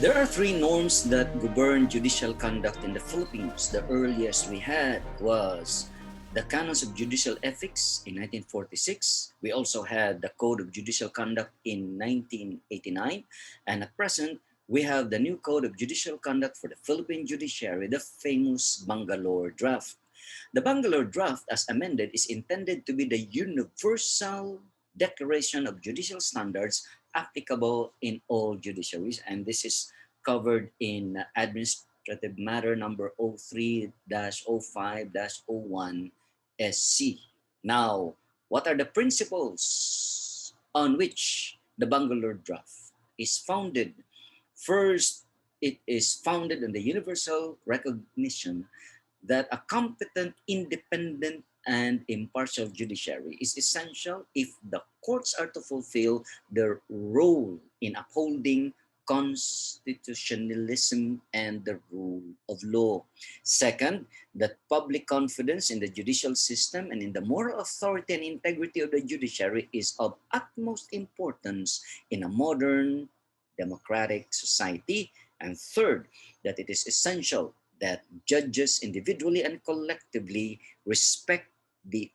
There are three norms that govern judicial conduct in the Philippines. The earliest we had was the Canons of Judicial Ethics in 1946. We also had the Code of Judicial Conduct in 1989. And at present, we have the new Code of Judicial Conduct for the Philippine Judiciary, the famous Bangalore Draft. The Bangalore Draft, as amended, is intended to be the universal declaration of judicial standards applicable in all judiciaries, and this is covered in Administrative Matter number 03-05-01 SC. Now, what are the principles on which the Bangalore Draft is founded? First, it is founded on the universal recognition that a competent, independent, and impartial judiciary is essential if the courts are to fulfill their role in upholding constitutionalism and the rule of law. Second, that public confidence in the judicial system and in the moral authority and integrity of the judiciary is of utmost importance in a modern democratic society. And third, that it is essential that judges individually and collectively respect the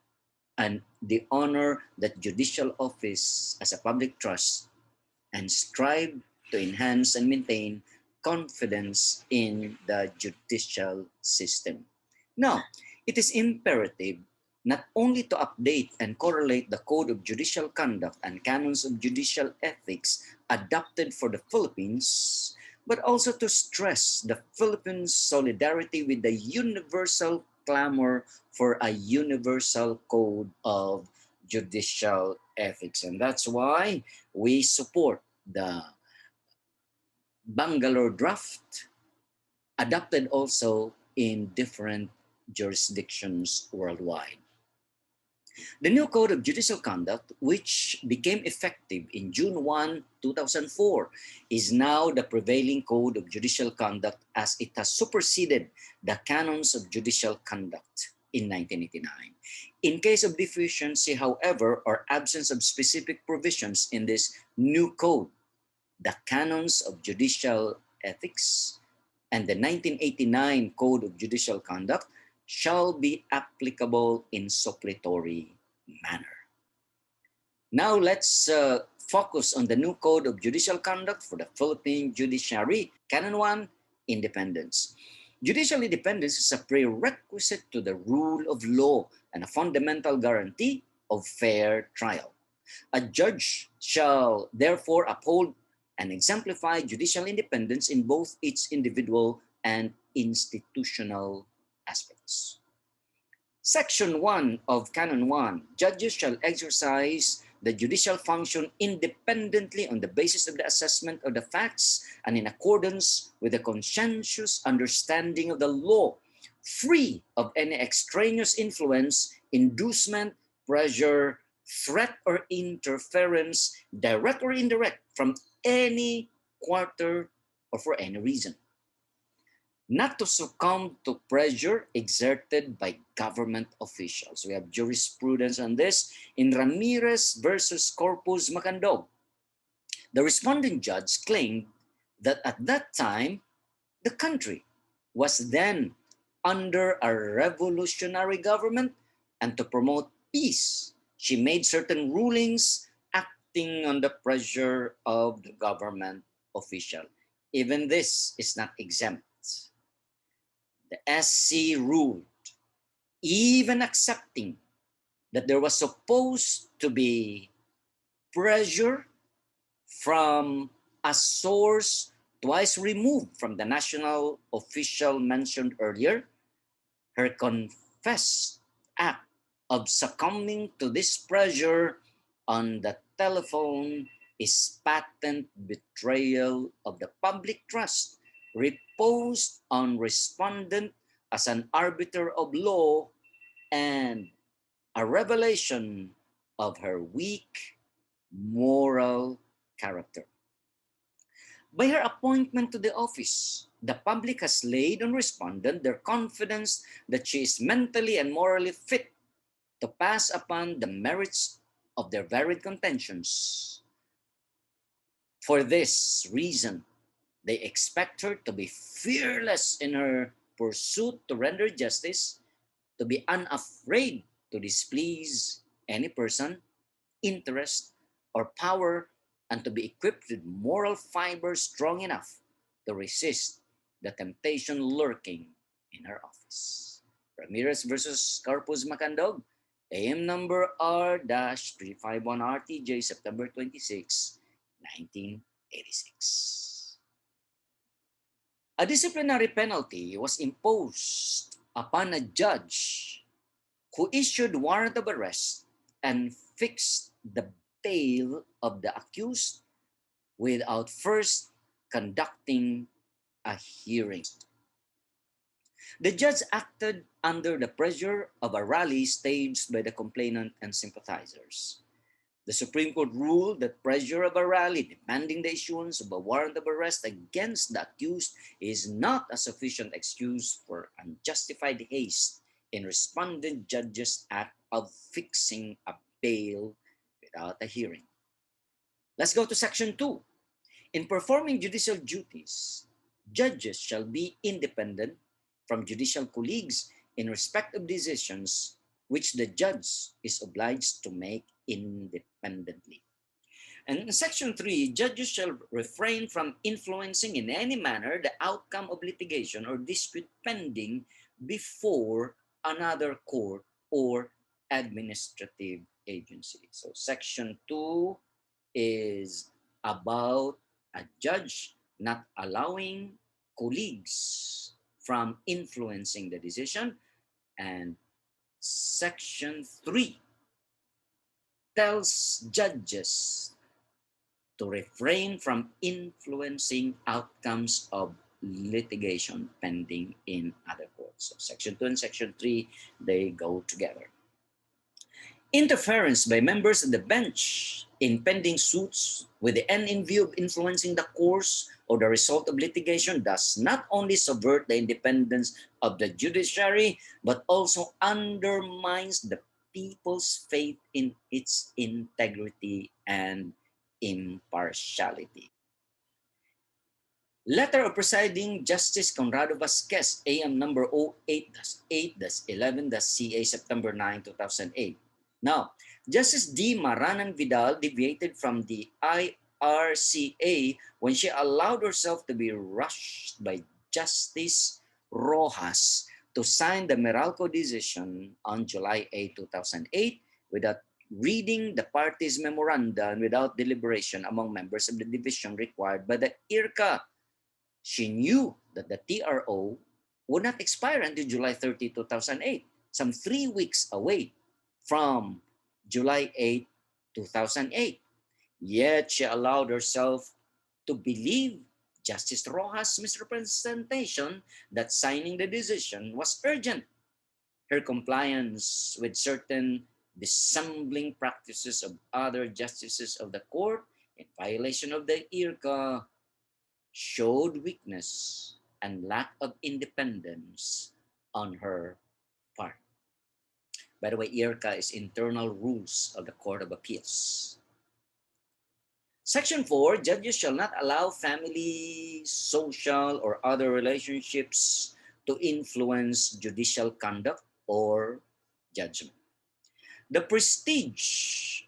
honor that judicial office as a public trust and strive to enhance and maintain confidence in the judicial system. Now, it is imperative not only to update and correlate the Code of Judicial Conduct and Canons of Judicial Ethics adopted for the Philippines, but also to stress the Philippines' solidarity with the universal clamor for a universal code of judicial ethics. And that's why we support the Bangalore Draft, adopted also in different jurisdictions worldwide. The new Code of Judicial Conduct, which became effective in June 1, 2004, is now the prevailing Code of Judicial Conduct as it has superseded the Canons of Judicial Conduct in 1989. In case of deficiency, however, or absence of specific provisions in this new code, the Canons of Judicial Ethics and the 1989 Code of Judicial Conduct shall be applicable in suppletory manner. Now let's focus on the new Code of Judicial Conduct for the Philippine Judiciary. Canon 1, Independence. Judicial independence is a prerequisite to the rule of law and a fundamental guarantee of fair trial. A judge shall therefore uphold and exemplify judicial independence in both its individual and institutional aspects. Section 1 of Canon 1, judges shall exercise the judicial function independently on the basis of the assessment of the facts and in accordance with the conscientious understanding of the law, free of any extraneous influence, inducement, pressure, threat, or interference, direct or indirect, from any quarter or for any reason. Not to succumb to pressure exerted by government officials. We have jurisprudence on this in Ramirez versus Corpus Macandog. The responding judge claimed that at that time, the country was then under a revolutionary government, and to promote peace, she made certain rulings acting under pressure of the government official. Even this is not exempt. The SC ruled, even accepting that there was supposed to be pressure from a source twice removed from the national official mentioned earlier, her confessed act of succumbing to this pressure on the telephone is patent betrayal of the public trust reposed on respondent as an arbiter of law and a revelation of her weak moral character. By her appointment to the office, the public has laid on respondent their confidence that she is mentally and morally fit to pass upon the merits of their varied contentions. For this reason, They expect her to be fearless in her pursuit to render justice, to be unafraid to displease any person, interest, or power, and to be equipped with moral fiber strong enough to resist the temptation lurking in her office. Ramirez versus Corpus Macandog, AM number R-351RTJ, September 26, 1986. A disciplinary penalty was imposed upon a judge who issued warrant of arrest and fixed the bail of the accused without first conducting a hearing. The judge acted under the pressure of a rally staged by the complainant and sympathizers. The Supreme Court ruled that pressure of a rally demanding the issuance of a warrant of arrest against the accused is not a sufficient excuse for unjustified haste in respondent judge's act of fixing a bail without a hearing. Let's go to Section 2. In performing judicial duties, judges shall be independent from judicial colleagues in respect of decisions which the judge is obliged to make independently. And in Section 3, judges shall refrain from influencing in any manner the outcome of litigation or dispute pending before another court or administrative agency. So Section 2 is about a judge not allowing colleagues from influencing the decision, and Section 3 tells judges to refrain from influencing outcomes of litigation pending in other courts. So Section 2 and Section 3, they go together. Interference by members of the bench in pending suits with the end in view of influencing the course or the result of litigation does not only subvert the independence of the judiciary, but also undermines the people's faith in its integrity and impartiality. Letter of Presiding Justice Conrado Vasquez, AM number 08-8-11-CA, September 9, 2008. Now, Justice D. Maranan Vidal deviated from the IRCA when she allowed herself to be rushed by Justice Rojas to sign the Meralco decision on July 8, 2008 without reading the parties' memoranda and without deliberation among members of the division required by the IRCA. She knew that the TRO would not expire until July 30, 2008, some 3 weeks away from July 8, 2008. Yet she allowed herself to believe Justice Rojas' misrepresentation that signing the decision was urgent. Her compliance with certain dissembling practices of other justices of the court in violation of the IRCA showed weakness and lack of independence on her part. By the way, IRCA is Internal Rules of the Court of Appeals. Section 4, judges shall not allow family, social, or other relationships to influence judicial conduct or judgment. The prestige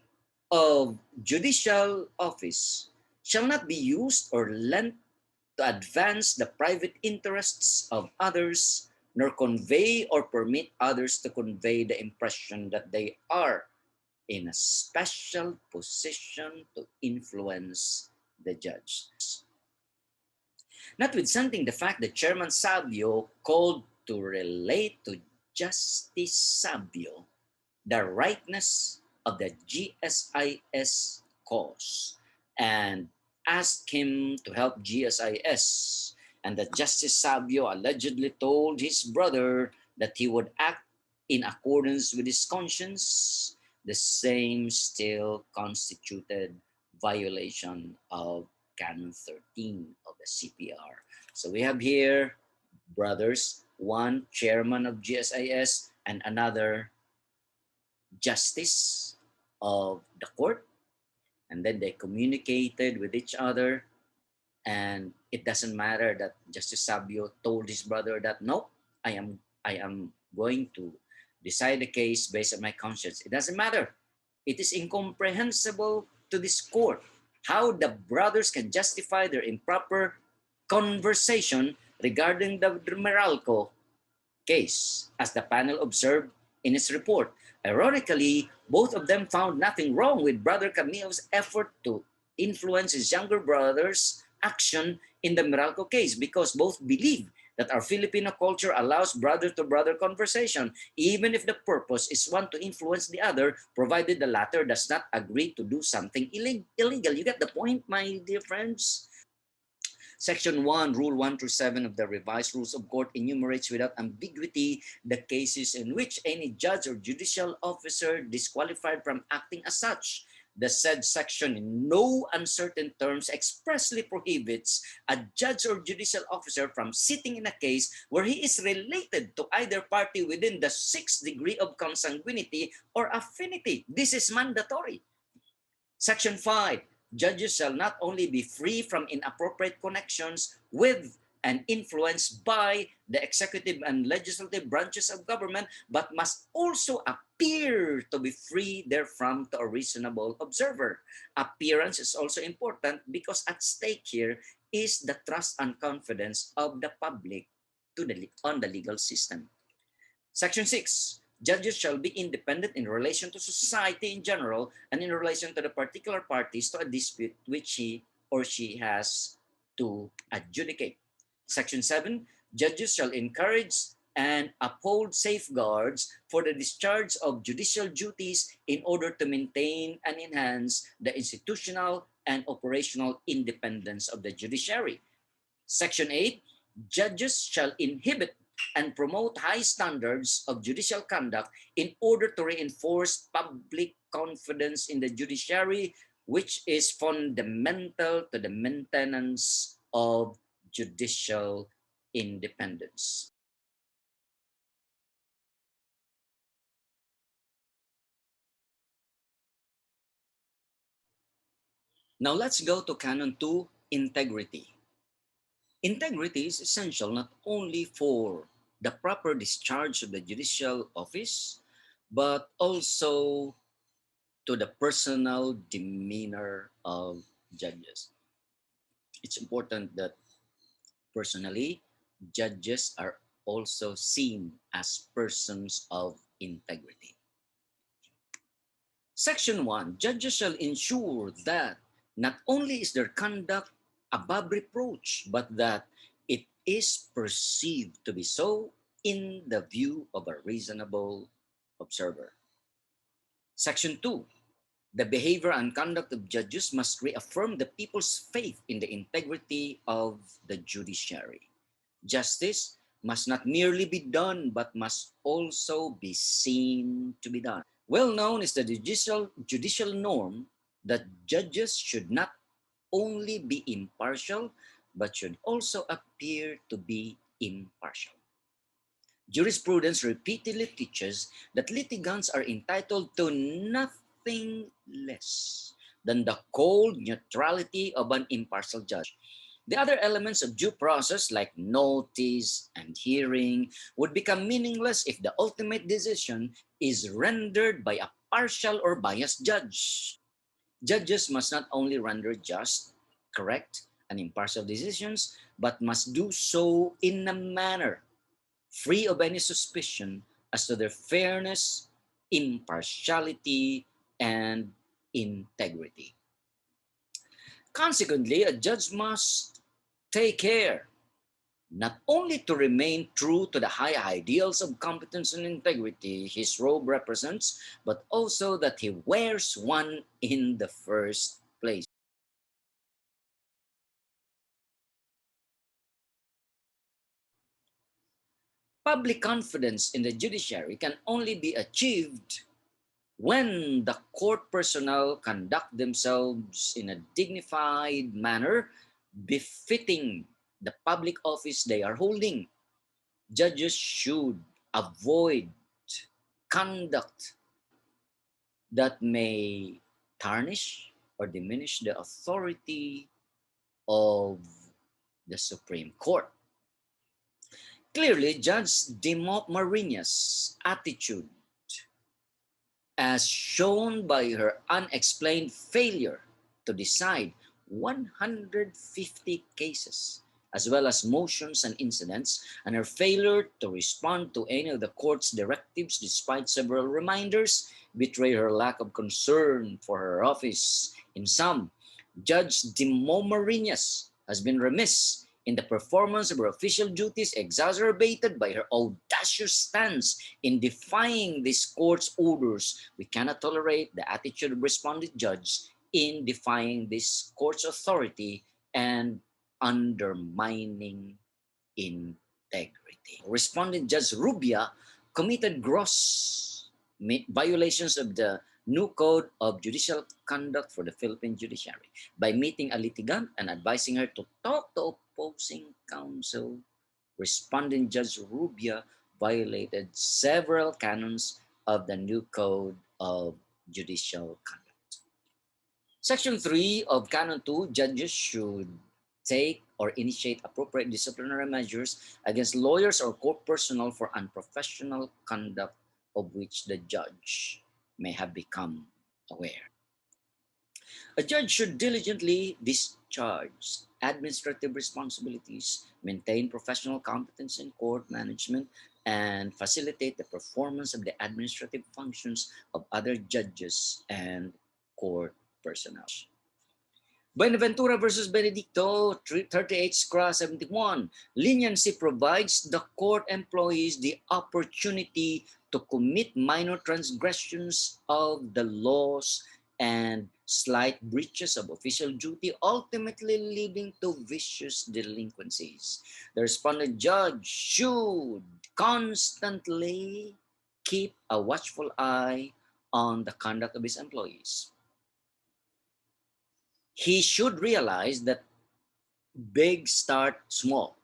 of judicial office shall not be used or lent to advance the private interests of others, nor convey or permit others to convey the impression that they are in a special position to influence the judge. Notwithstanding the fact that Chairman Sabio called to relate to Justice Sabio the rightness of the GSIS cause and asked him to help GSIS, and that Justice Sabio allegedly told his brother that he would act in accordance with his conscience, the same still constituted violation of Canon 13 of the CPR. So we have here brothers, one chairman of GSIS and another justice of the court, and then they communicated with each other, And it doesn't matter that Justice Sabio told his brother that, no, I am going to decide the case based on my conscience. It doesn't matter. It is incomprehensible to this court how the brothers can justify their improper conversation regarding the Meralco case, as the panel observed in its report. Ironically, both of them found nothing wrong with Brother Camille's effort to influence his younger brother's action in the Meralco case, because both believe that our Filipino culture allows brother-to-brother conversation, even if the purpose is one to influence the other, provided the latter does not agree to do something illegal. You get the point, my dear friends? Section 1, Rule 1 through 7 of the Revised Rules of Court enumerates without ambiguity the cases in which any judge or judicial officer disqualified from acting as such. The said section in no uncertain terms expressly prohibits a judge or judicial officer from sitting in a case where he is related to either party within the sixth degree of consanguinity or affinity. This is mandatory. Section 5, judges shall not only be free from inappropriate connections with and influenced by the executive and legislative branches of government, but must also appear to be free therefrom to a reasonable observer. Appearance is also important because at stake here is the trust and confidence of the public on the legal system. Section 6, judges shall be independent in relation to society in general and in relation to the particular parties to a dispute which he or she has to adjudicate. Section 7, judges shall encourage and uphold safeguards for the discharge of judicial duties in order to maintain and enhance the institutional and operational independence of the judiciary. Section 8, judges shall inhibit and promote high standards of judicial conduct in order to reinforce public confidence in the judiciary, which is fundamental to the maintenance of judicial independence. Now let's go to Canon 2, integrity. Integrity is essential not only for the proper discharge of the judicial office, but also to the personal demeanor of judges. It's important that personally, judges are also seen as persons of integrity. Section 1, judges shall ensure that not only is their conduct above reproach, but that it is perceived to be so in the view of a reasonable observer. Section 2, the behavior and conduct of judges must reaffirm the people's faith in the integrity of the judiciary. Justice must not merely be done, but must also be seen to be done. Well known is the judicial norm that judges should not only be impartial, but should also appear to be impartial. Jurisprudence repeatedly teaches that litigants are entitled to nothing less than the cold neutrality of an impartial judge. The other elements of due process, like notice and hearing, would become meaningless if the ultimate decision is rendered by a partial or biased judge. Judges must not only render just, correct, and impartial decisions, but must do so in a manner free of any suspicion as to their fairness, impartiality, and integrity. Consequently, a judge must take care not only to remain true to the high ideals of competence and integrity his robe represents, but also that he wears one in the first place. Public confidence in the judiciary can only be achieved when the court personnel conduct themselves in a dignified manner befitting the public office they are holding. Judges should avoid conduct that may tarnish or diminish the authority of the Supreme Court. Clearly, Judge de Mariñas' attitude, as shown by her unexplained failure to decide 150 cases, as well as motions and incidents, and her failure to respond to any of the court's directives despite several reminders, betray her lack of concern for her office. In sum, Judge de Mariñas has been remiss in the performance of her official duties, exacerbated by her audacious stance in defying this court's orders. We cannot tolerate the attitude of respondent judge in defying this court's authority and undermining integrity. Respondent Judge Rubia committed gross violations of the new Code of Judicial Conduct for the Philippine Judiciary by meeting a litigant and advising her to talk to opposing counsel. Respondent Judge Rubia violated several canons of the new Code of Judicial Conduct. Section 3 of Canon 2, judges should take or initiate appropriate disciplinary measures against lawyers or court personnel for unprofessional conduct of which the judge may have become aware. A judge should diligently discharge administrative responsibilities, maintain professional competence in court management, and facilitate the performance of the administrative functions of other judges and court personnel. Buenaventura versus Benedicto, 38 Scra 71. Leniency provides the court employees the opportunity to commit minor transgressions of the laws and slight breaches of official duty, ultimately leading to vicious delinquencies. The respondent judge should constantly keep a watchful eye on the conduct of his employees. He should realize that big start small.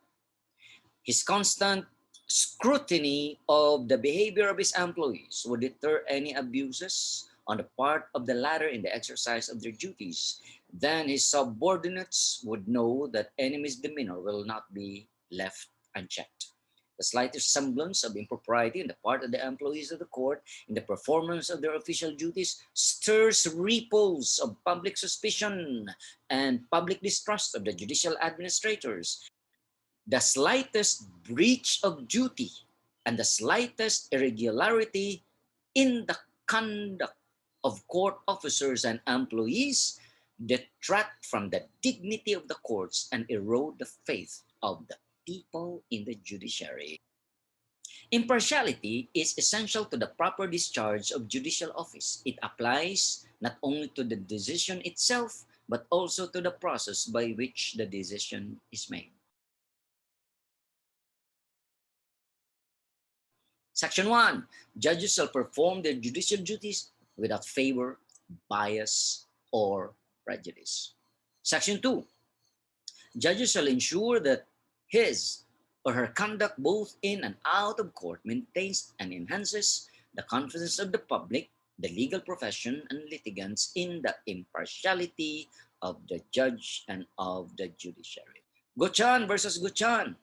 His constant scrutiny of the behavior of his employees would deter any abuses on the part of the latter in the exercise of their duties. Then his subordinates would know that any misdemeanor will not be left unchecked. The slightest semblance of impropriety on the part of the employees of the court in the performance of their official duties stirs ripples of public suspicion and public distrust of the judicial administrators. The slightest breach of duty and the slightest irregularity in the conduct of court officers and employees detract from the dignity of the courts and erode the faith of the people in the judiciary. Impartiality is essential to the proper discharge of judicial office. It applies not only to the decision itself, but also to the process by which the decision is made. Section 1. Judges shall perform their judicial duties without favor, bias, or prejudice. Section 2. Judges shall ensure that his or her conduct both in and out of court maintains and enhances the confidence of the public, the legal profession, and litigants in the impartiality of the judge and of the judiciary. Gochan versus Gochan,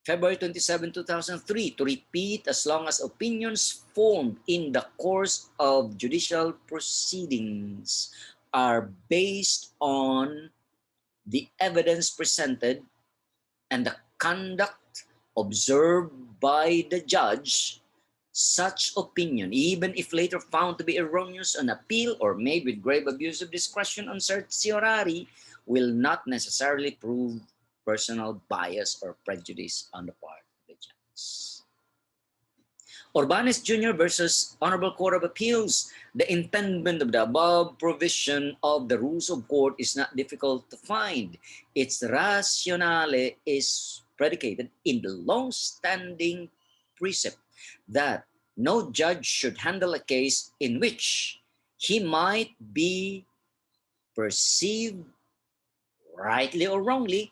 February 27, 2003, to repeat as long as opinions formed in the course of judicial proceedings are based on the evidence presented and the conduct observed by the judge. Such opinion, even if later found to be erroneous on appeal or made with grave abuse of discretion on certiorari, will not necessarily prove personal bias or prejudice on the part of the judge. Orbanes Jr. versus Honorable Court of Appeals. The intendment of the above provision of the rules of court is not difficult to find. Its rationale is predicated in the long-standing precept that no judge should handle a case in which he might be perceived, rightly or wrongly,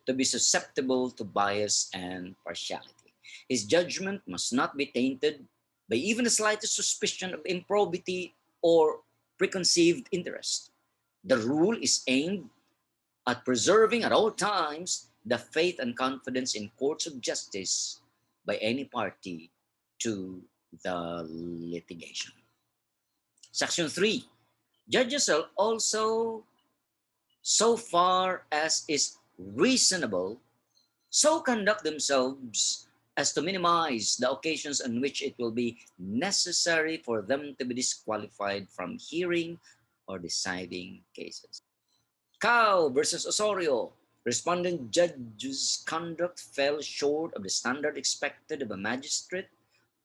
to be susceptible to bias and partiality. His judgment must not be tainted by even the slightest suspicion of improbity or preconceived interest. The rule is aimed at preserving at all times the faith and confidence in courts of justice by any party to the litigation. Section 3. Judges shall also, so far as is reasonable, so conduct themselves as to minimize the occasions on which it will be necessary for them to be disqualified from hearing or deciding cases. Cow versus Osorio. Respondent judge's conduct fell short of the standard expected of a magistrate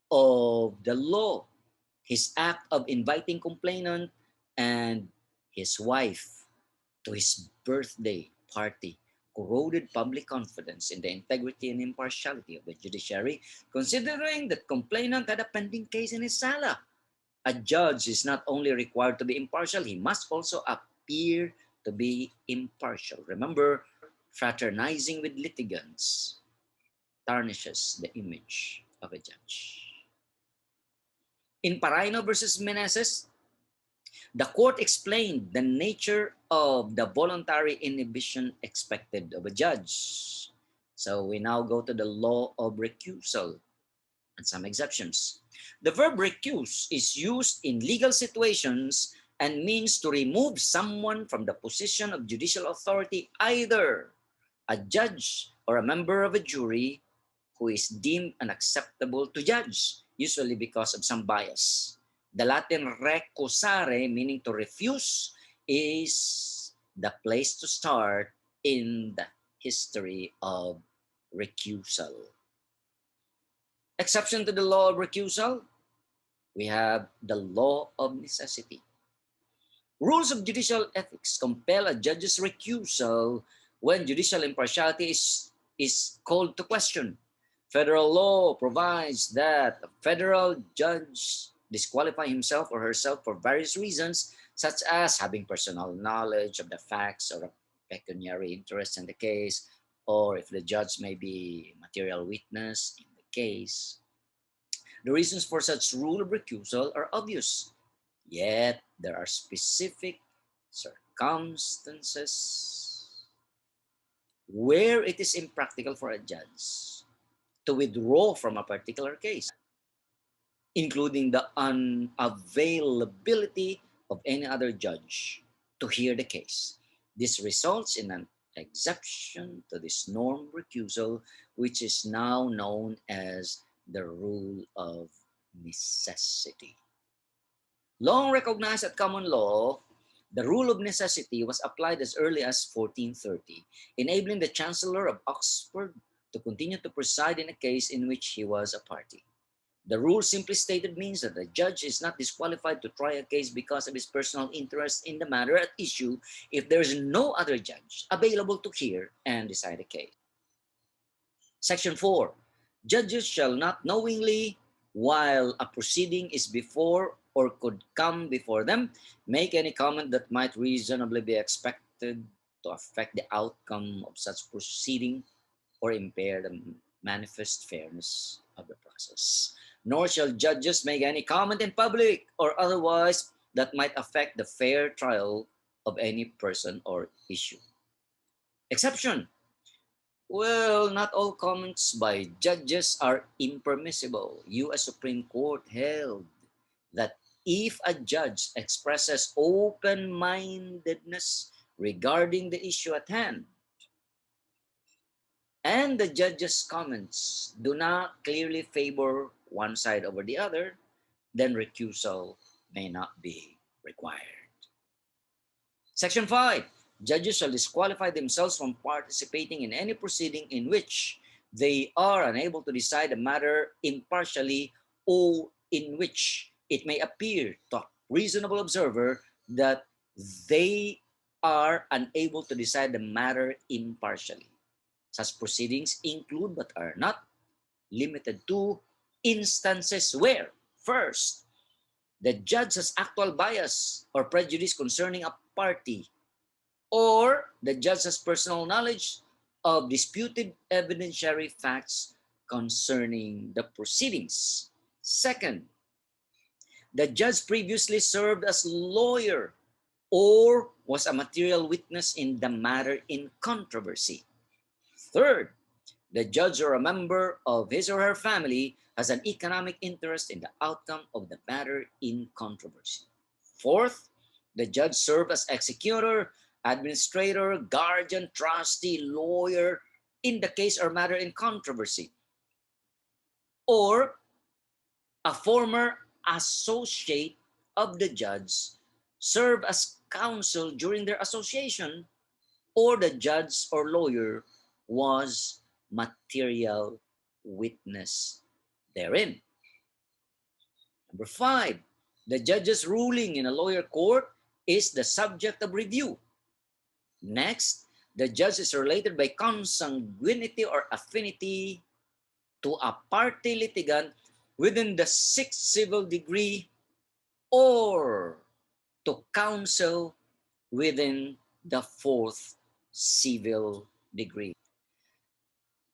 of the law. His act of inviting complainant and his wife to his birthday party corroded public confidence in the integrity and impartiality of the judiciary, considering that complainant had a pending case in his sala. A judge is not only required to be impartial, he must also appear to be impartial. Remember, fraternizing with litigants tarnishes the image of a judge. In Paraino versus Meneses, the court explained the nature of the voluntary inhibition expected of a judge. So we now go to the law of recusal and some exceptions. The verb recuse is used in legal situations and means to remove someone from the position of judicial authority, either a judge or a member of a jury who is deemed unacceptable to judge, usually because of some bias. The Latin recusare, meaning to refuse, is the place to start in the history of recusal. Exception to the law of recusal, we have the law of necessity. Rules of judicial ethics compel a judge's recusal when judicial impartiality is called to question. Federal law provides that a federal judge disqualify himself or herself for various reasons, such as having personal knowledge of the facts or a pecuniary interest in the case, or if the judge may be a material witness in the case. The reasons for such rule of recusal are obvious, yet there are specific circumstances where it is impractical for a judge to withdraw from a particular case, including the unavailability of any other judge to hear the case. This results in an exception to this norm recusal, which is now known as the rule of necessity. Long recognized at common law, the rule of necessity was applied as early as 1430, enabling the Chancellor of Oxford to continue to preside in a case in which he was a party. The rule, simply stated, means that the judge is not disqualified to try a case because of his personal interest in the matter at issue if there is no other judge available to hear and decide a case. Section 4. Judges shall not knowingly, while a proceeding is before or could come before them, make any comment that might reasonably be expected to affect the outcome of such proceeding or impair the manifest fairness of the process. Nor shall judges make any comment in public or otherwise that might affect the fair trial of any person or issue. Exception. Well, not all comments by judges are impermissible. U.S. Supreme Court held that if a judge expresses open-mindedness regarding the issue at hand, and the judge's comments do not clearly favor one side over the other, then recusal may not be required. Section 5. Judges shall disqualify themselves from participating in any proceeding in which they are unable to decide a matter impartially or in which it may appear to a reasonable observer that they are unable to decide the matter impartially. Such proceedings include but are not limited to instances where, first, the judge has actual bias or prejudice concerning a party, or the judge has personal knowledge of disputed evidentiary facts concerning the proceedings. Second, the judge previously served as lawyer or was a material witness in the matter in controversy. Third, the judge or a member of his or her family has an economic interest in the outcome of the matter in controversy. Fourth, the judge served as executor, administrator, guardian, trustee, lawyer in the case or matter in controversy, or a former associate of the judge served as counsel during their association, or the judge or lawyer was material witness therein. Number five, the judge's ruling in a lawyer court is the subject of review. Next, the judge is related by consanguinity or affinity to a party litigant within the sixth civil degree or to counsel within the fourth civil degree.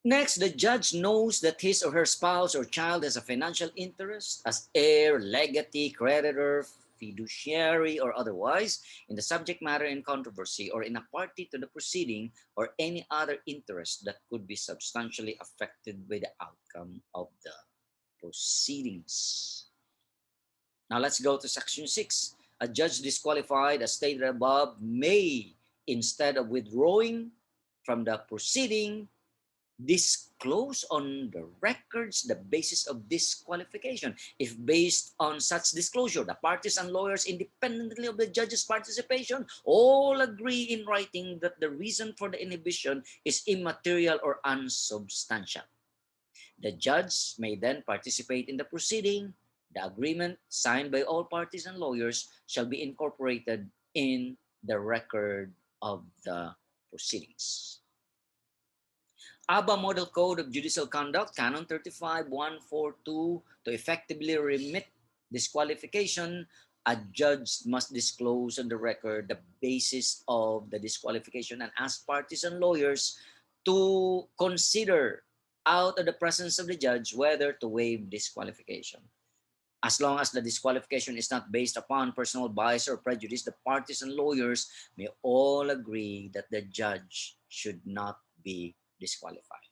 Next, the judge knows that his or her spouse or child has a financial interest as heir, legatee, creditor, fiduciary, or otherwise in the subject matter in controversy or in a party to the proceeding or any other interest that could be substantially affected by the outcome of the proceedings. Now let's go to section 6. A judge disqualified, as stated above, may, instead of withdrawing from the proceeding, disclose on the records the basis of disqualification. If based on such disclosure, the parties and lawyers, independently of the judge's participation, all agree in writing that the reason for the inhibition is immaterial or unsubstantial, the judge may then participate in the proceeding. The agreement signed by all parties and lawyers shall be incorporated in the record of the proceedings. ABA Model Code of Judicial Conduct, Canon 35142, to effectively remit disqualification, a judge must disclose on the record the basis of the disqualification and ask parties and lawyers to consider out of the presence of the judge whether to waive disqualification. As long as the disqualification is not based upon personal bias or prejudice, the parties and lawyers may all agree that the judge should not be disqualified.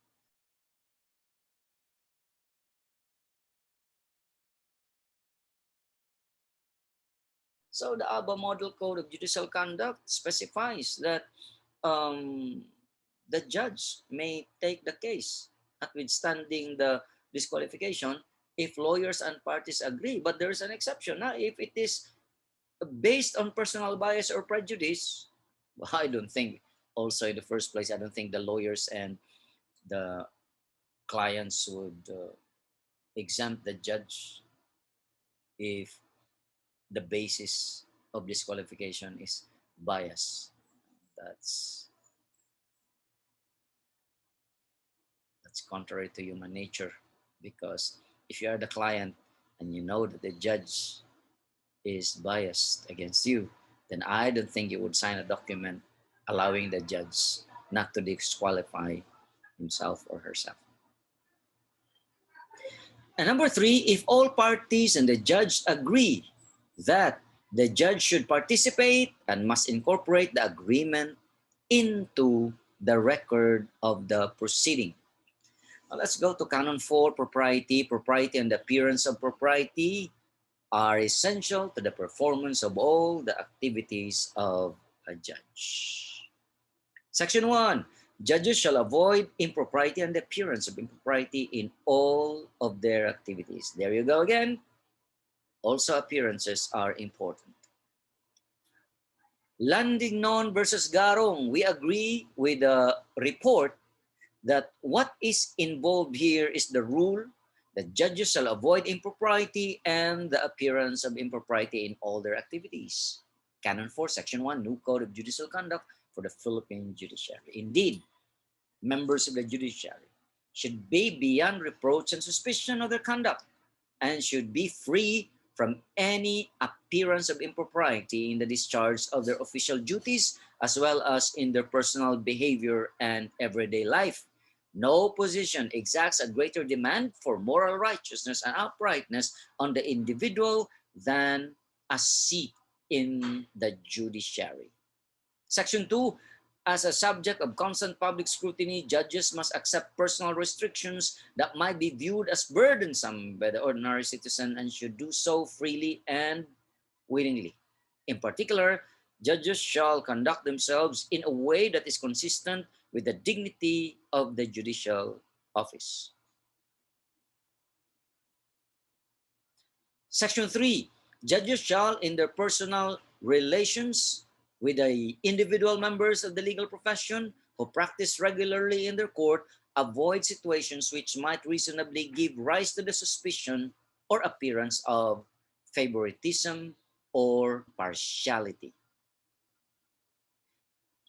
So the ABA Model Code of Judicial Conduct specifies that the judge may take the case, notwithstanding the disqualification, if lawyers and parties agree. But there's an exception. If it is based on personal bias or prejudice, well, I don't think, also in the first place, I don't think the lawyers and the clients would exempt the judge if the basis of disqualification is bias. That's contrary to human nature, because if you are the client and you know that the judge is biased against you, then I don't think you would sign a document allowing the judge not to disqualify himself or herself. And number three, if all parties and the judge agree that the judge should participate and must incorporate the agreement into the record of the proceeding. Now let's go to Canon 4, Propriety. Propriety and the appearance of propriety are essential to the performance of all the activities of a judge. Section 1. Judges shall avoid impropriety and the appearance of impropriety in all of their activities. There you go again. Also, appearances are important. Landignon versus Garong, we agree with the report that what is involved here is the rule that judges shall avoid impropriety and the appearance of impropriety in all their activities. Canon 4, Section 1, New Code of Judicial Conduct for the Philippine Judiciary. Indeed, members of the judiciary should be beyond reproach and suspicion of their conduct and should be free from any appearance of impropriety in the discharge of their official duties as well as in their personal behavior and everyday life. No position exacts a greater demand for moral righteousness and uprightness on the individual than a seat in the judiciary. Section 2, as a subject of constant public scrutiny, judges must accept personal restrictions that might be viewed as burdensome by the ordinary citizen and should do so freely and willingly. In particular, judges shall conduct themselves in a way that is consistent with the dignity of the judicial office. Section 3, judges shall, in their personal relations with the individual members of the legal profession who practice regularly in their court, avoid situations which might reasonably give rise to the suspicion or appearance of favoritism or partiality.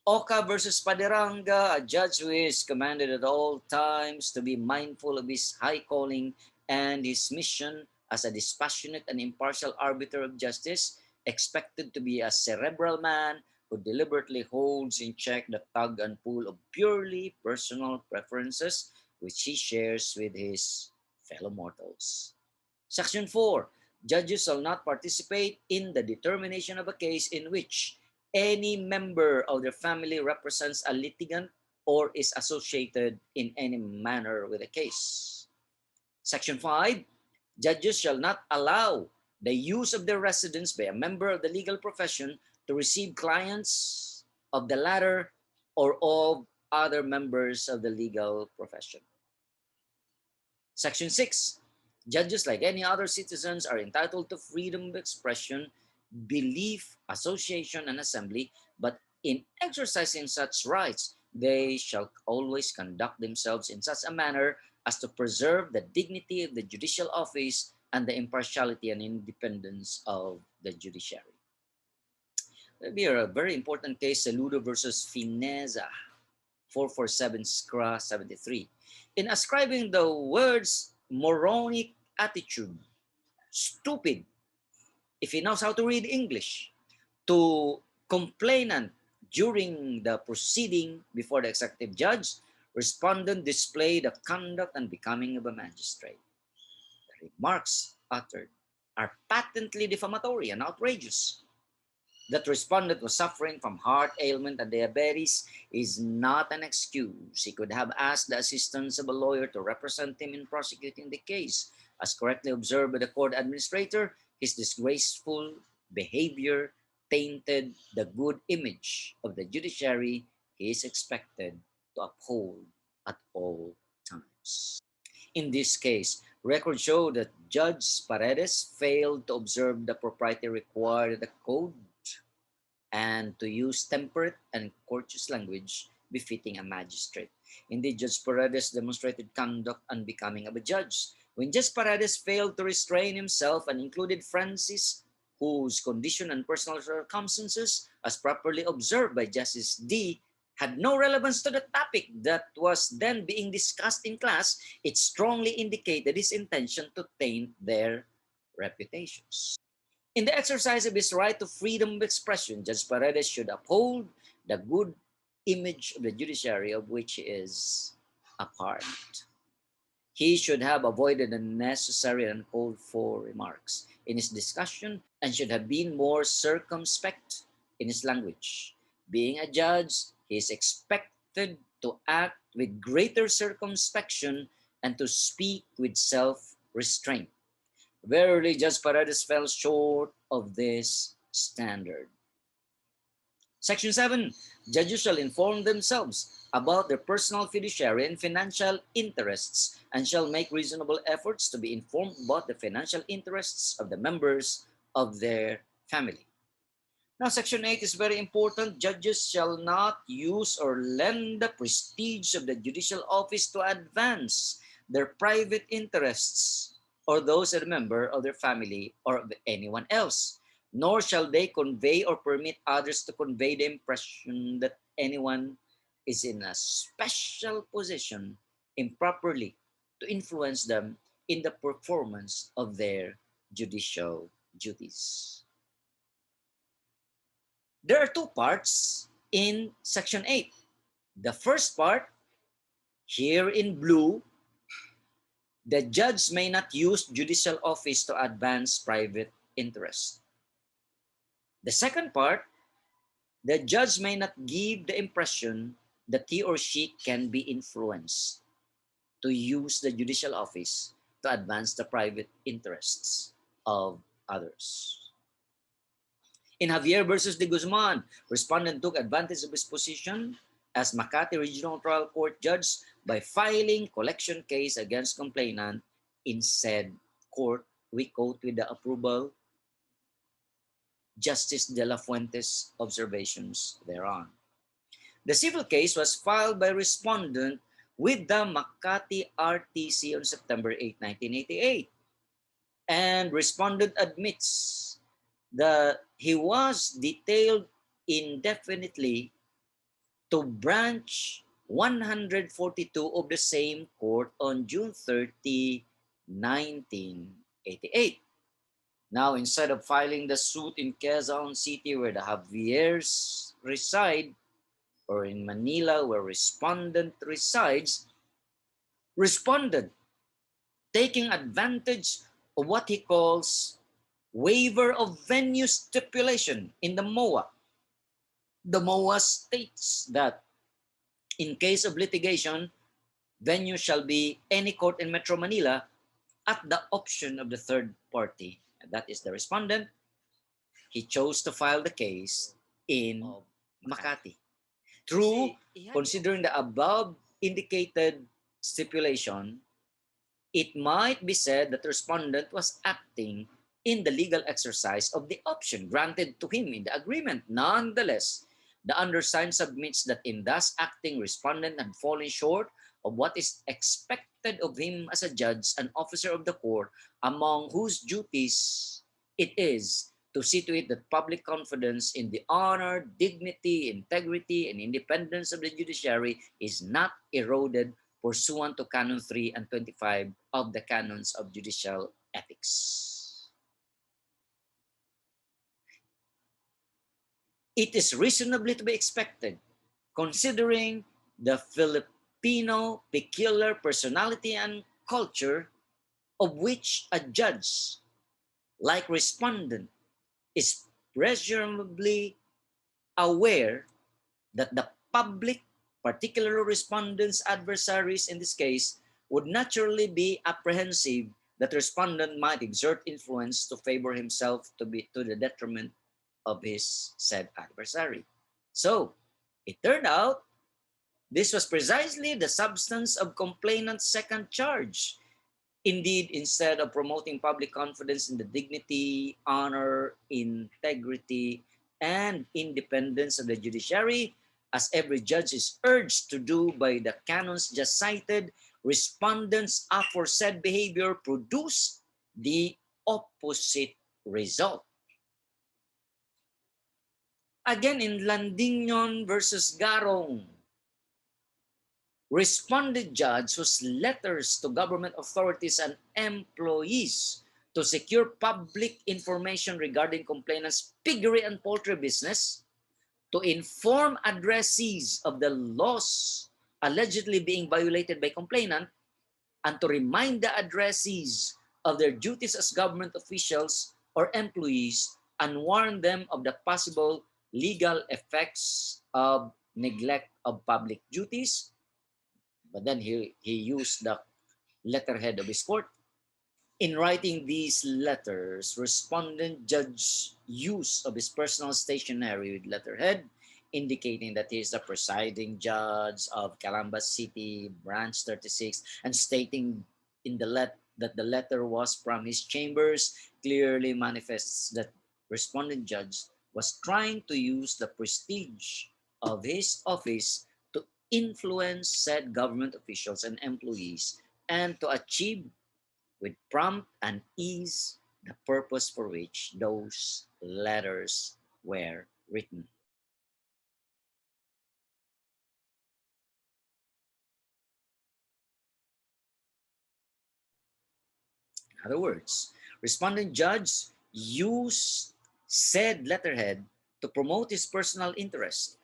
Oka versus Paderanga, a judge who is commanded at all times to be mindful of his high calling and his mission as a dispassionate and impartial arbiter of justice, expected to be a cerebral man who deliberately holds in check the tug and pull of purely personal preferences which he shares with his fellow mortals. Section 4. Judges shall not participate in the determination of a case in which any member of their family represents a litigant or is associated in any manner with a case. Section 5. Judges shall not allow the use of their residence by a member of the legal profession to receive clients of the latter or of other members of the legal profession. Section 6. Judges, like any other citizens, are entitled to freedom of expression, belief, association, and assembly, but in exercising such rights, they shall always conduct themselves in such a manner as to preserve the dignity of the judicial office and the impartiality and independence of the judiciary. Here, a very important case, Saludo versus Fineza, 447 SCRA 73. In ascribing the words moronic attitude, stupid, if he knows how to read English, to complainant during the proceeding before the executive judge, respondent displayed the conduct unbecoming of a magistrate. The remarks uttered are patently defamatory and outrageous. That respondent was suffering from heart ailment and diabetes is not an excuse. He could have asked the assistance of a lawyer to represent him in prosecuting the case. As correctly observed by the court administrator, his disgraceful behavior tainted the good image of the judiciary he is expected to uphold at all times. In this case, records show that Judge Paredes failed to observe the propriety required in the code and to use temperate and courteous language befitting a magistrate. Indeed, Judge Paredes demonstrated conduct unbecoming of a judge. When Judge Paredes failed to restrain himself and included Francis, whose condition and personal circumstances, as properly observed by Justice D, had no relevance to the topic that was then being discussed in class, it strongly indicated his intention to taint their reputations. In the exercise of his right to freedom of expression, Judge Paredes should uphold the good image of the judiciary of which he is a part. He should have avoided unnecessary and uncalled for remarks in his discussion and should have been more circumspect in his language. Being a judge, he is expected to act with greater circumspection and to speak with self-restraint. Verily, Judge Paredes fell short of this standard. Section 7. Judges shall inform themselves about their personal fiduciary and financial interests and shall make reasonable efforts to be informed about the financial interests of the members of their family. Now, Section 8 is very important. Judges shall not use or lend the prestige of the judicial office to advance their private interests or those of a member of their family or of anyone else, nor shall they convey or permit others to convey the impression that anyone is in a special position improperly to influence them in the performance of their judicial duties. There are two parts in Section 8. The first part, here in blue, the judge may not use judicial office to advance private interest. The second part, the judge may not give the impression that he or she can be influenced to use the judicial office to advance the private interests of others. In Javier versus de Guzman, respondent took advantage of his position as Makati Regional Trial Court judge by filing collection case against complainant in said court. We quote with the approval Justice de la Fuente's observations thereon. The civil case was filed by respondent with the Makati RTC on September 8, 1988. And respondent admits that he was detailed indefinitely to branch 142 of the same court on June 30, 1988. Now, instead of filing the suit in Quezon City where the Javiers reside, or in Manila where respondent resides, respondent, taking advantage of what he calls waiver of venue stipulation in the MOA. The MOA states that in case of litigation, venue shall be any court in Metro Manila at the option of the third party, and that is the respondent. He chose to file the case in Makati. True, considering the above indicated stipulation, it might be said that the respondent was acting in the legal exercise of the option granted to him in the agreement. Nonetheless, the undersigned submits that in thus acting, respondent had fallen short of what is expected of him as a judge and officer of the court, among whose duties it is to see to it that public confidence in the honor, dignity, integrity, and independence of the judiciary is not eroded pursuant to Canon 3 and 25 of the Canons of Judicial Ethics. It is reasonably to be expected, considering the Filipino peculiar personality and culture, of which a judge, like respondent, is presumably aware that the public, particularly respondents' adversaries in this case, would naturally be apprehensive that respondent might exert influence to favor himself to the detriment of his said adversary. So, it turned out this was precisely the substance of complainant's second charge. Indeed, instead of promoting public confidence in the dignity, honor, integrity, and independence of the judiciary, as every judge is urged to do by the canons just cited, respondents' aforesaid behavior produced the opposite result. Again, in Landignon versus Garong, responded judge whose letters to government authorities and employees to secure public information regarding complainants' piggery and poultry business, to inform addressees of the laws allegedly being violated by complainant, and to remind the addressees of their duties as government officials or employees and warn them of the possible legal effects of neglect of public duties. But then he used the letterhead of his court. In writing these letters, respondent judge use of his personal stationery with letterhead, indicating that he is the presiding judge of Calamba City, Branch 36, and stating in that the letter was from his chambers, clearly manifests that respondent judge was trying to use the prestige of his office to influence said government officials and employees and to achieve with prompt and ease the purpose for which those letters were written. In other words, respondent judge used said letterhead to promote his personal interest.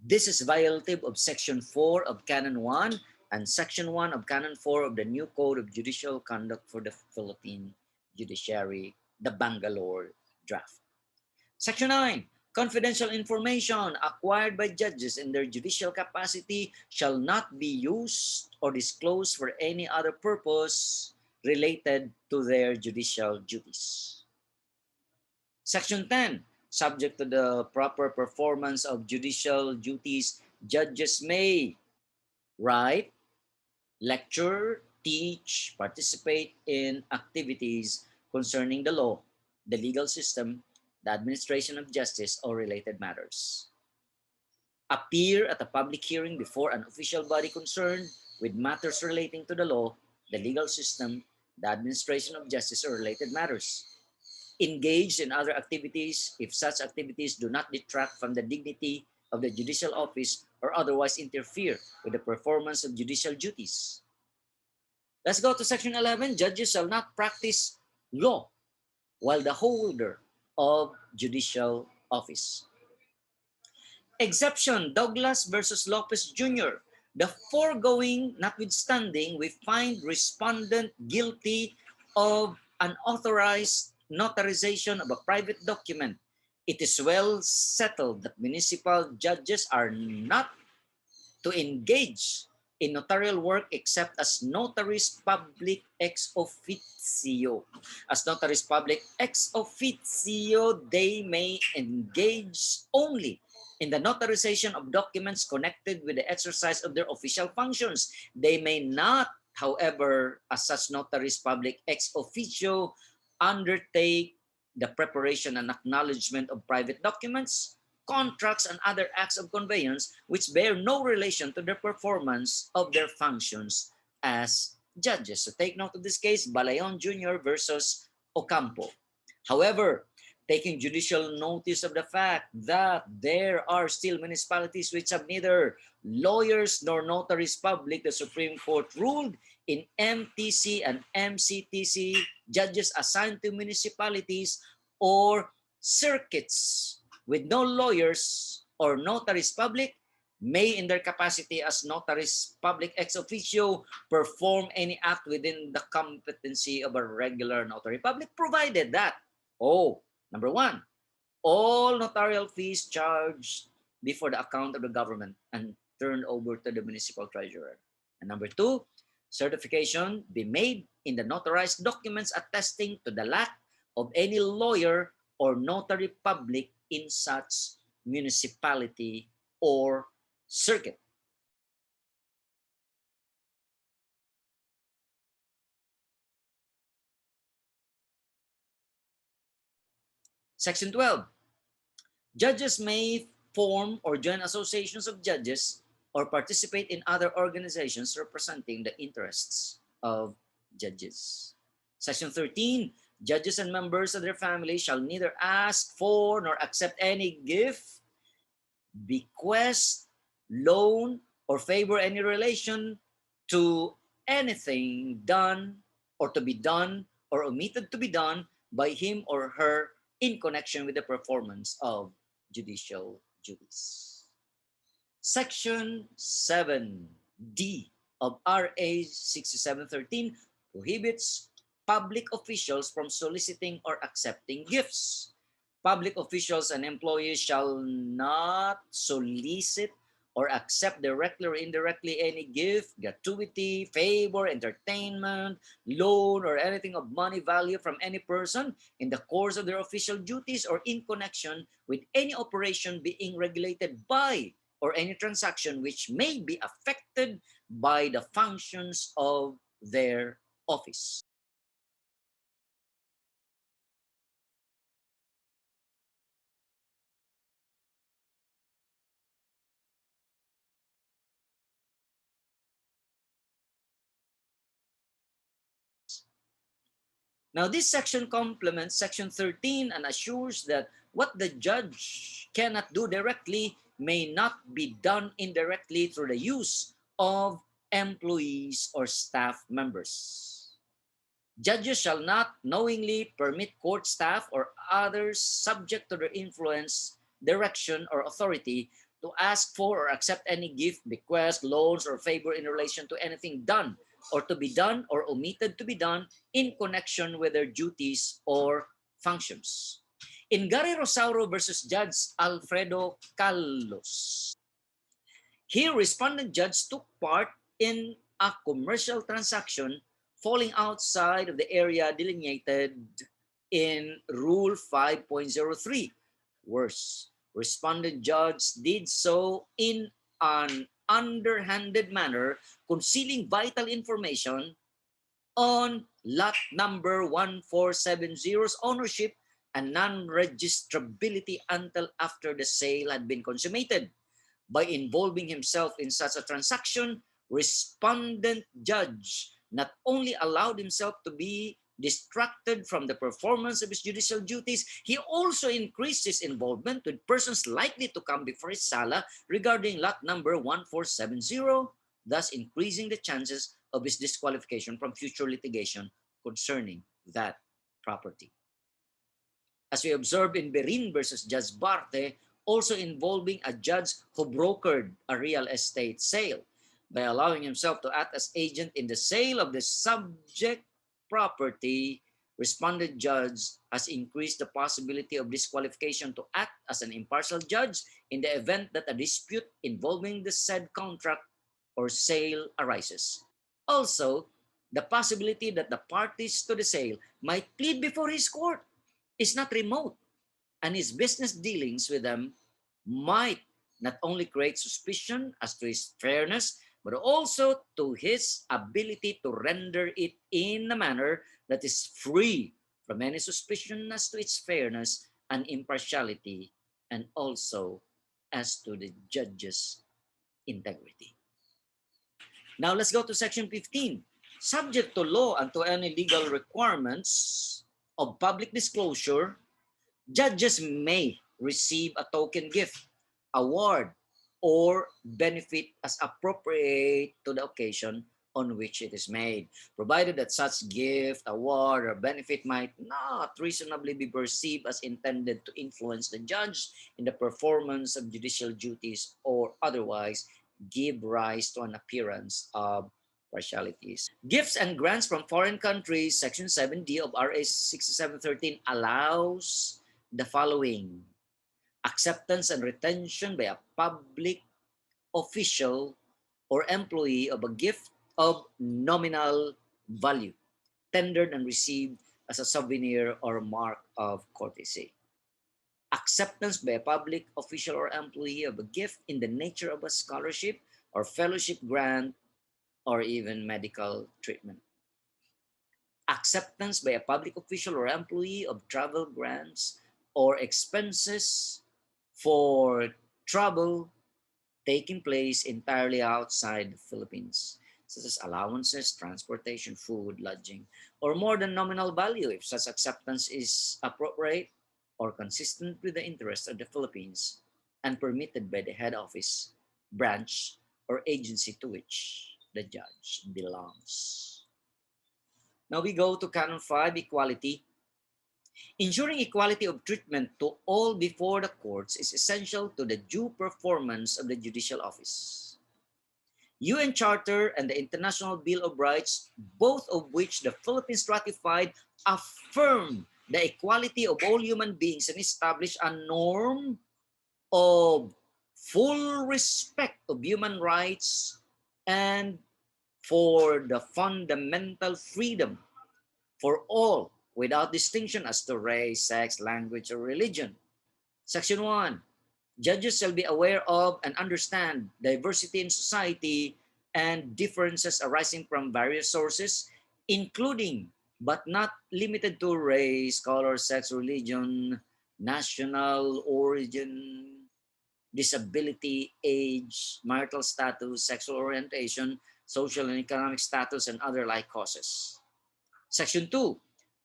This is violative of Section 4 of Canon 1 and Section 1 of Canon 4 of the new Code of Judicial Conduct for the Philippine Judiciary, the Bangalore Draft. Section 9. Confidential information acquired by judges in their judicial capacity shall not be used or disclosed for any other purpose related to their judicial duties. Section 10. Subject to the proper performance of judicial duties, judges may write, lecture, teach, participate in activities concerning the law, the legal system, the administration of justice, or related matters. Appear at a public hearing before an official body concerned with matters relating to the law, the legal system, the administration of justice, or related matters. Engaged in other activities if such activities do not detract from the dignity of the judicial office or otherwise interfere with the performance of judicial duties. Let's go to section 11. Judges shall not practice law while the holder of judicial office. Exception, Douglas versus Lopez Jr. The foregoing notwithstanding, we find respondent guilty of unauthorized notarization of a private document. It is well settled that municipal judges are not to engage in notarial work except as notaries public ex officio. As notaries public ex officio, they may engage only in the notarization of documents connected with the exercise of their official functions. They may not, however, as such notaries public ex officio, undertake the preparation and acknowledgement of private documents, contracts, and other acts of conveyance which bear no relation to the performance of their functions as judges. So take note of this case, Balayon Jr. versus Ocampo. However, taking judicial notice of the fact that there are still municipalities which have neither lawyers nor notaries public, the Supreme Court ruled in MTC and MCTC, judges assigned to municipalities or circuits with no lawyers or notaries public may, in their capacity as notaries public ex officio, perform any act within the competency of a regular notary public, provided that, number one, all notarial fees charged before the account of the government and turned over to the municipal treasurer. And number two, certification be made in the notarized documents attesting to the lack of any lawyer or notary public in such municipality or circuit. Section 12. Judges may form or join associations of judges or participate in other organizations representing the interests of judges. Section 13. Judges and members of their family shall neither ask for nor accept any gift, bequest, loan, or favor any relation to anything done or to be done or omitted to be done by him or her in connection with the performance of judicial duties. Section 7D of RA 6713 prohibits public officials from soliciting or accepting gifts. Public officials and employees shall not solicit or accept directly or indirectly any gift, gratuity, favor, entertainment, loan, or anything of money value from any person in the course of their official duties or in connection with any operation being regulated by or any transaction which may be affected by the functions of their office. Now, this section complements section 13 and assures that what the judge cannot do directly may not be done indirectly through the use of employees or staff members. Judges shall not knowingly permit court staff or others subject to their influence, direction, or authority to ask for or accept any gift, bequest, loans, or favor in relation to anything done or to be done or omitted to be done in connection with their duties or functions. In Gary Rosauro versus Judge Alfredo Carlos, here respondent judge took part in a commercial transaction falling outside of the area delineated in Rule 5.03. Worse, respondent judge did so in an underhanded manner, concealing vital information on lot number 1470's ownership and non-registrability until after the sale had been consummated. By involving himself in such a transaction, respondent judge not only allowed himself to be distracted from the performance of his judicial duties, he also increased his involvement with persons likely to come before his sala regarding lot number 1470, thus increasing the chances of his disqualification from future litigation concerning that property. As we observed in Berin versus Judge Barte, also involving a judge who brokered a real estate sale. By allowing himself to act as agent in the sale of the subject property, respondent judge has increased the possibility of disqualification to act as an impartial judge in the event that a dispute involving the said contract or sale arises. Also, the possibility that the parties to the sale might plead before his court is not remote, and his business dealings with them might not only create suspicion as to his fairness, but also to his ability to render it in a manner that is free from any suspicion as to its fairness and impartiality, and also as to the judge's integrity. Now let's go to section 15. Subject to law and to any legal requirements of public disclosure, judges may receive a token gift, award, or benefit as appropriate to the occasion on which it is made, provided that such gift, award, or benefit might not reasonably be perceived as intended to influence the judge in the performance of judicial duties or otherwise give rise to an appearance of partialities. Gifts and grants from foreign countries, Section 7D of RA 6713 allows the following: acceptance and retention by a public official or employee of a gift of nominal value, tendered and received as a souvenir or mark of courtesy. Acceptance by a public official or employee of a gift in the nature of a scholarship or fellowship grant or even medical treatment. Acceptance by a public official or employee of travel grants or expenses for travel taking place entirely outside the Philippines, such as allowances, transportation, food, lodging, or more than nominal value if such acceptance is appropriate or consistent with the interests of the Philippines and permitted by the head office, branch, or agency to which the judge belongs. Now we go to Canon 5, Equality. Ensuring equality of treatment to all before the courts is essential to the due performance of the judicial office. UN Charter and the International Bill of Rights, both of which the Philippines ratified, affirm the equality of all human beings and establish a norm of full respect of human rights and for the fundamental freedom for all without distinction as to race, sex, language, or religion. Section 1. Judges shall be aware of and understand diversity in society and differences arising from various sources, including but not limited to race, color, sex, religion, national origin, disability, age, marital status, sexual orientation, social and economic status, and other like causes. Section 2.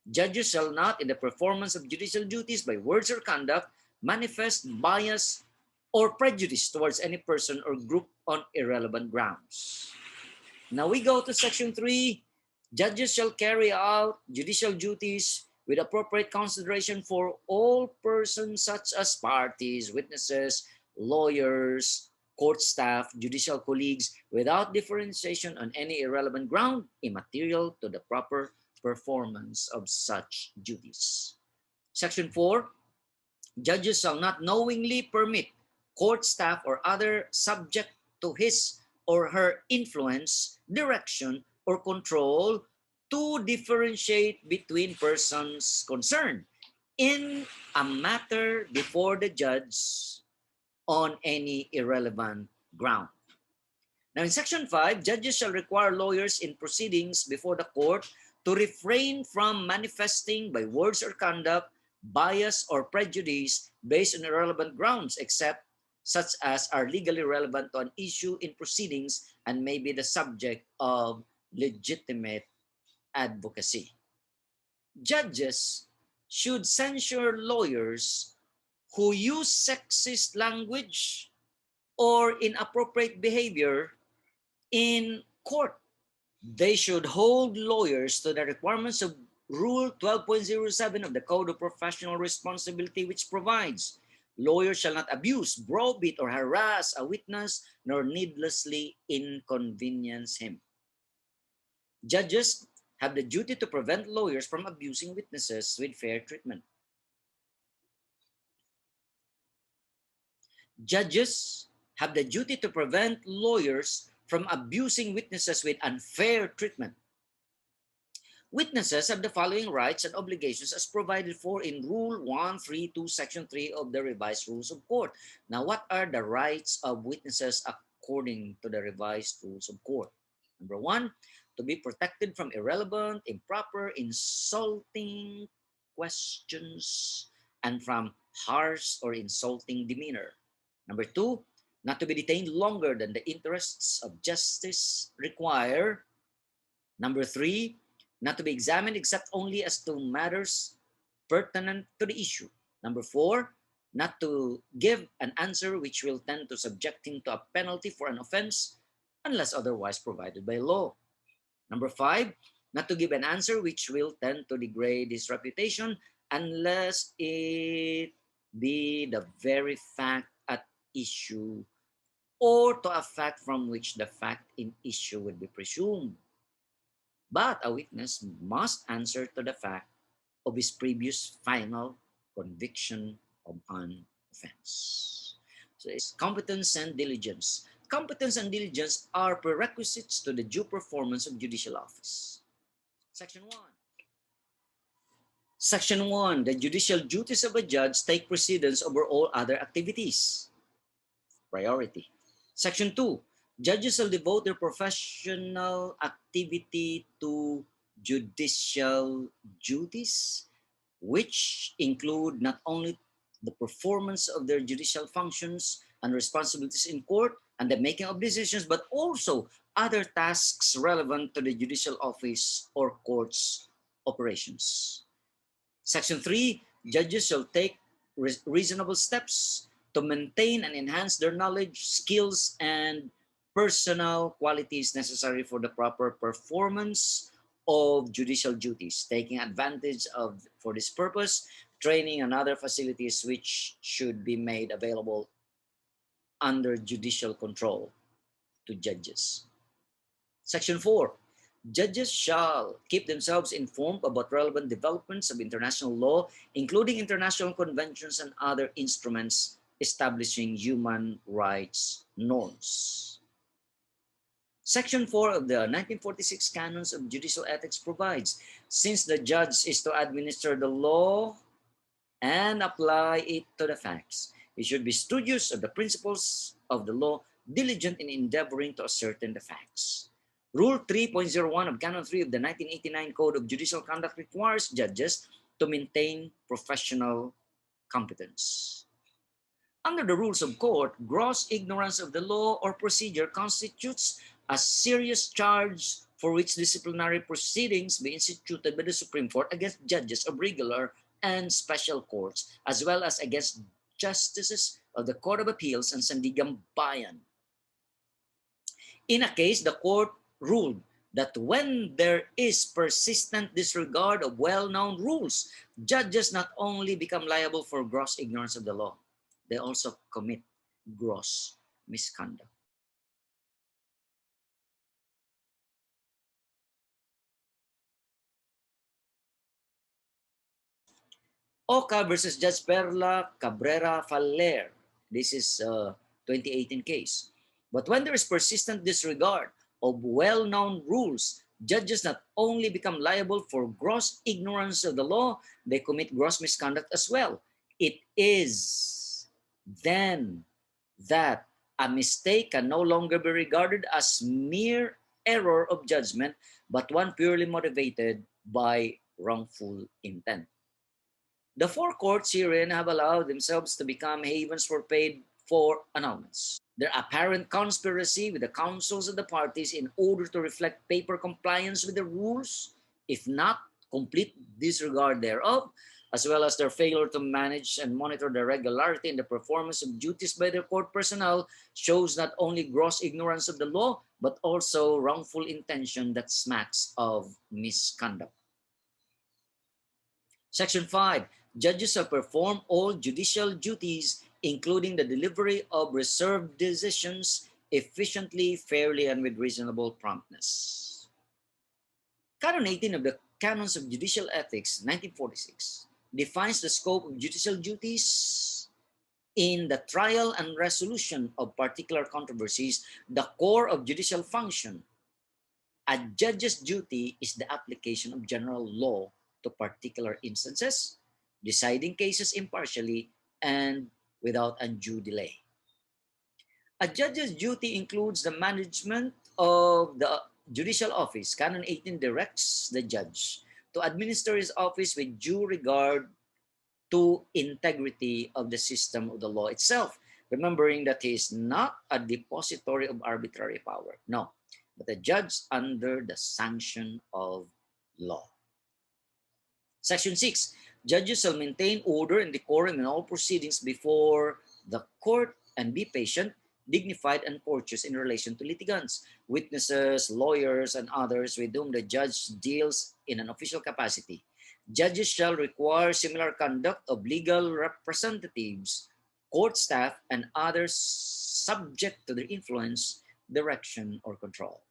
Judges shall not, in the performance of judicial duties by words or conduct, manifest bias or prejudice towards any person or group on irrelevant grounds. Now we go to Section 3. Judges shall carry out judicial duties with appropriate consideration for all persons such as parties, witnesses, lawyers, court staff, judicial colleagues, without differentiation on any irrelevant ground immaterial to the proper performance of such duties. Section 4. Judges shall not knowingly permit court staff or other subject to his or her influence, direction, or control to differentiate between persons concerned in a matter before the judge on any irrelevant ground. Now, in Section 5, judges shall require lawyers in proceedings before the court to refrain from manifesting by words or conduct bias or prejudice based on irrelevant grounds, except such as are legally relevant to an issue in proceedings and may be the subject of legitimate advocacy. Judges should censure lawyers who use sexist language or inappropriate behavior in court. They should hold lawyers to the requirements of Rule 12.07 of the Code of Professional Responsibility, which provides lawyers shall not abuse, browbeat, or harass a witness, nor needlessly inconvenience him. Judges have the duty to prevent lawyers from abusing witnesses with fair treatment. Judges have the duty to prevent lawyers from abusing witnesses with unfair treatment. Witnesses have the following rights and obligations as provided for in Rule 132, Section 3 of the Revised Rules of Court. Now, what are the rights of witnesses according to the Revised Rules of Court? Number 1, to be protected from irrelevant, improper, insulting questions and from harsh or insulting demeanor. Number 2, not to be detained longer than the interests of justice require. Number 3, not to be examined except only as to matters pertinent to the issue. Number 4, not to give an answer which will tend to subject him to a penalty for an offense unless otherwise provided by law. Number 5, not to give an answer which will tend to degrade his reputation unless it be the very fact at issue or to a fact from which the fact in issue would be presumed. But a witness must answer to the fact of his previous final conviction of an offense. So it's competence and diligence. Competence and diligence are prerequisites to the due performance of judicial office. Section 1. Section 1. The judicial duties of a judge take precedence over all other activities. Priority. Section 2. Judges shall devote their professional activity to judicial duties, which include not only the performance of their judicial functions and responsibilities in court and the making of decisions, but also other tasks relevant to the judicial office or court's operations. Section 3, judges shall take reasonable steps to maintain and enhance their knowledge, skills, and personal qualities necessary for the proper performance of judicial duties, taking advantage of, for this purpose, training and other facilities which should be made available under judicial control to judges. Section 4, judges shall keep themselves informed about relevant developments of international law, including international conventions and other instruments establishing human rights norms. Section 4 of the 1946 Canons of Judicial Ethics provides, since the judge is to administer the law and apply it to the facts, he should be studious of the principles of the law, diligent in endeavoring to ascertain the facts. Rule 3.01 of Canon 3 of the 1989 Code of Judicial Conduct requires judges to maintain professional competence. Under the rules of court, gross ignorance of the law or procedure constitutes a serious charge for which disciplinary proceedings be instituted by the Supreme Court against judges of regular and special courts, as well as against justices of the Court of Appeals and Sandigan Bayan. In a case, the court ruled that when there is persistent disregard of well-known rules, judges not only become liable for gross ignorance of the law, they also commit gross misconduct. Oca versus Judge Perla Cabrera Faller. This is a 2018 case. But when there is persistent disregard of well-known rules, judges not only become liable for gross ignorance of the law, they commit gross misconduct as well. It is then that a mistake can no longer be regarded as mere error of judgment, but one purely motivated by wrongful intent. The four courts herein have allowed themselves to become havens for paid for annulments. Their apparent conspiracy with the counsels of the parties in order to reflect paper compliance with the rules, if not complete disregard thereof, as well as their failure to manage and monitor the regularity in the performance of duties by their court personnel, shows not only gross ignorance of the law, but also wrongful intention that smacks of misconduct. Section 5. Judges shall perform all judicial duties, including the delivery of reserved decisions, efficiently, fairly, and with reasonable promptness. Canon 18 of the Canons of Judicial Ethics, 1946, defines the scope of judicial duties in the trial and resolution of particular controversies, the core of judicial function. A judge's duty is the application of general law to particular instances, deciding cases impartially and without undue delay. A judge's duty includes the management of the judicial office. Canon 18 directs the judge to administer his office with due regard to integrity of the system of the law itself, remembering that he is not a depository of arbitrary power. No, but a judge under the sanction of law. Section 6. Judges shall maintain order and decorum in all proceedings before the court and be patient, dignified, and courteous in relation to litigants, witnesses, lawyers, and others with whom the judge deals in an official capacity. Judges shall require similar conduct of legal representatives, court staff, and others subject to their influence, direction, or control.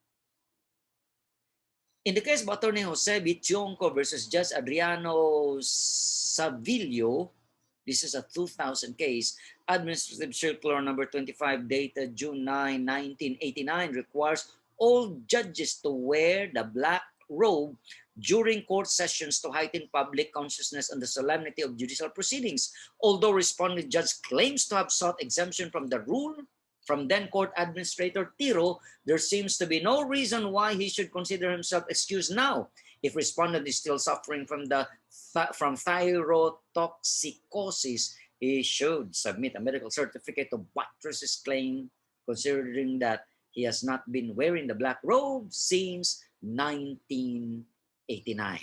In the case of Attorney Jose Bichonco versus Judge Adriano Savillo, this is a 2000 case, Administrative Circular number 25 dated June 9, 1989 requires all judges to wear the black robe during court sessions to heighten public consciousness on the solemnity of judicial proceedings. Although respondent judge claims to have sought exemption from the rule, from then court administrator Tiro, there seems to be no reason why he should consider himself excused now. If respondent is still suffering from thyrotoxicosis, he should submit a medical certificate to buttress his claim, considering that he has not been wearing the black robe since 1989.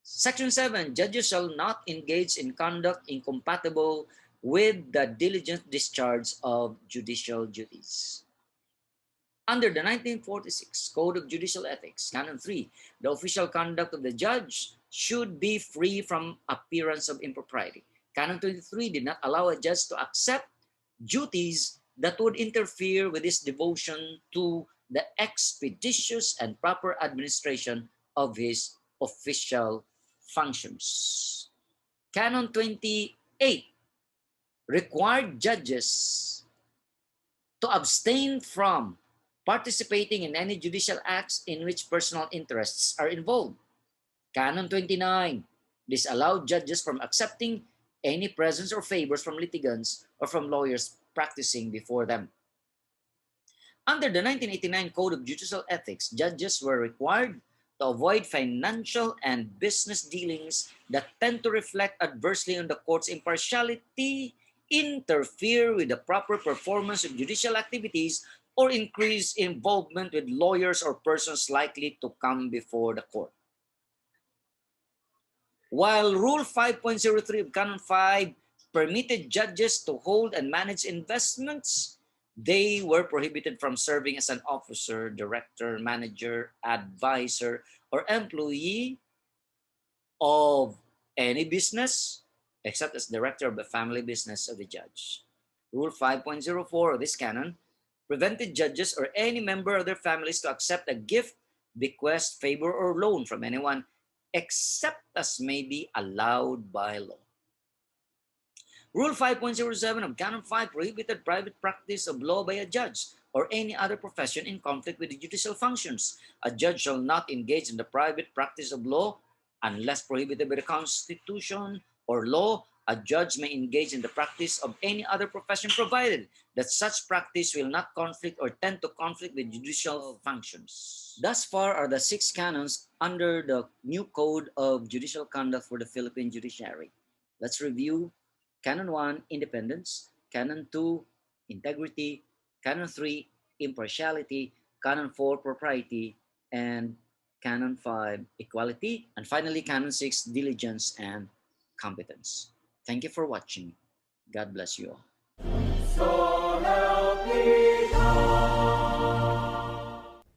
Section 7. Judges shall not engage in conduct incompatible with the diligent discharge of judicial duties. Under the 1946 Code of Judicial Ethics, Canon 3, the official conduct of the judge should be free from appearance of impropriety. Canon 23 did not allow a judge to accept duties that would interfere with his devotion to the expeditious and proper administration of his official functions. Canon 28 required judges to abstain from participating in any judicial acts in which personal interests are involved. Canon 29 disallowed judges from accepting any presents or favors from litigants or from lawyers practicing before them. Under the 1989 Code of Judicial Ethics, judges were required to avoid financial and business dealings that tend to reflect adversely on the court's impartiality, interfere with the proper performance of judicial activities, or increase involvement with lawyers or persons likely to come before the court. While Rule 5.03 of Canon 5 permitted judges to hold and manage investments, they were prohibited from serving as an officer, director, manager, advisor, or employee of any business except as director of the family business of the judge. Rule 5.04 of this canon prevented judges or any member of their families to accept a gift, bequest, favor, or loan from anyone except as may be allowed by law. Rule 5.07 of Canon 5 prohibited private practice of law by a judge or any other profession in conflict with the judicial functions. A judge shall not engage in the private practice of law unless prohibited by the Constitution or law. A judge may engage in the practice of any other profession provided that such practice will not conflict or tend to conflict with judicial functions. Thus far are the 6 canons under the new Code of Judicial Conduct for the Philippine Judiciary. Let's review Canon 1, Independence, Canon 2, Integrity, Canon 3, Impartiality, Canon 4, Propriety, and Canon 5, Equality, and finally Canon 6, Diligence and Competence. Thank you for watching. God bless you all. So help me God.